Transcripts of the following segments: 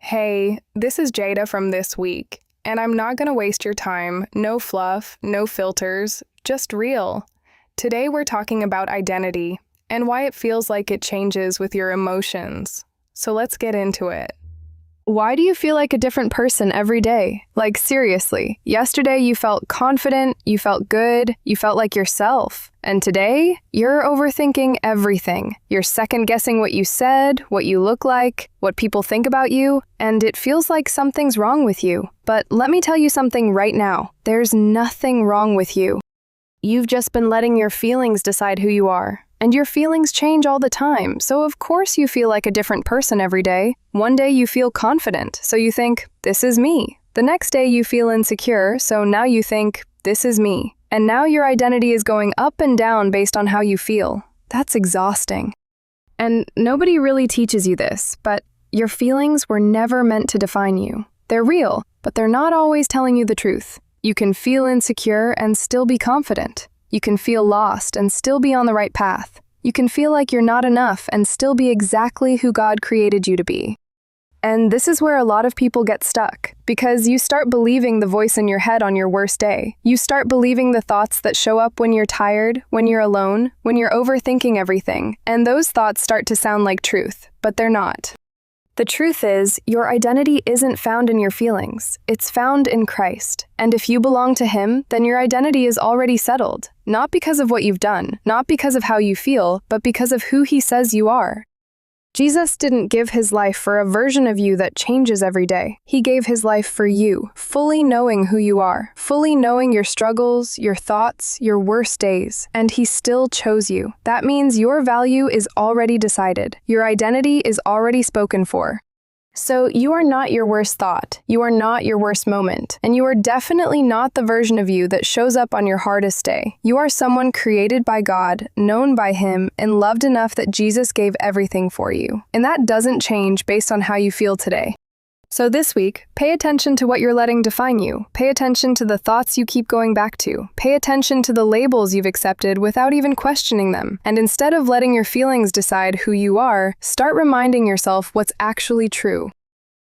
Hey, this is Jada from This Week, and I'm not gonna waste your time. No fluff, no filters, just real. Today we're talking about identity and why it feels like it changes with your emotions. So let's get into it. Why do you feel like a different person every day? Like, seriously, yesterday you felt confident, you felt good, you felt like yourself. And today, you're overthinking everything. You're second-guessing what you said, what you look like, what people think about you, and it feels like something's wrong with you. But let me tell you something right now. There's nothing wrong with you. You've just been letting your feelings decide who you are. And your feelings change all the time, so of course you feel like a different person every day. One day you feel confident, so you think, this is me. The next day you feel insecure, so now you think, this is me. And now your identity is going up and down based on how you feel. That's exhausting. And nobody really teaches you this, but your feelings were never meant to define you. They're real, but they're not always telling you the truth. You can feel insecure and still be confident. You can feel lost and still be on the right path. You can feel like you're not enough and still be exactly who God created you to be. And this is where a lot of people get stuck, because you start believing the voice in your head on your worst day. You start believing the thoughts that show up when you're tired, when you're alone, when you're overthinking everything. And those thoughts start to sound like truth, but they're not. The truth is, your identity isn't found in your feelings. It's found in Christ. And if you belong to Him, then your identity is already settled. Not because of what you've done, not because of how you feel, but because of who He says you are. Jesus didn't give His life for a version of you that changes every day. He gave His life for you, fully knowing who you are, fully knowing your struggles, your thoughts, your worst days, and He still chose you. That means your value is already decided. Your identity is already spoken for. So you are not your worst thought, you are not your worst moment, and you are definitely not the version of you that shows up on your hardest day. You are someone created by God, known by Him, and loved enough that Jesus gave everything for you. And that doesn't change based on how you feel today. So this week, pay attention to what you're letting define you. Pay attention to the thoughts you keep going back to. Pay attention to the labels you've accepted without even questioning them. And instead of letting your feelings decide who you are, start reminding yourself what's actually true.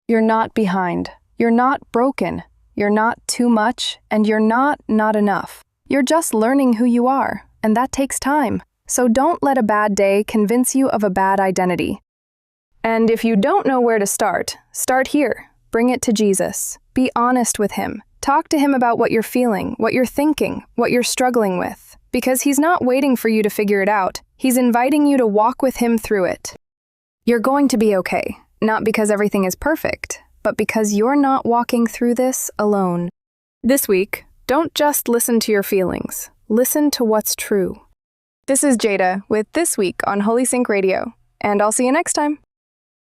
You're not behind. You're not broken. You're not too much, and you're not enough. You're just learning who you are, and that takes time. So don't let a bad day convince you of a bad identity. And if you don't know where to start here. Bring it to Jesus. Be honest with Him. Talk to Him about what you're feeling, what you're thinking, what you're struggling with. Because He's not waiting for you to figure it out. He's inviting you to walk with Him through it. You're going to be okay. Not because everything is perfect, but because you're not walking through this alone. This week, don't just listen to your feelings. Listen to what's true. This is Jada with This Week on Holy Sync Radio, and I'll see you next time.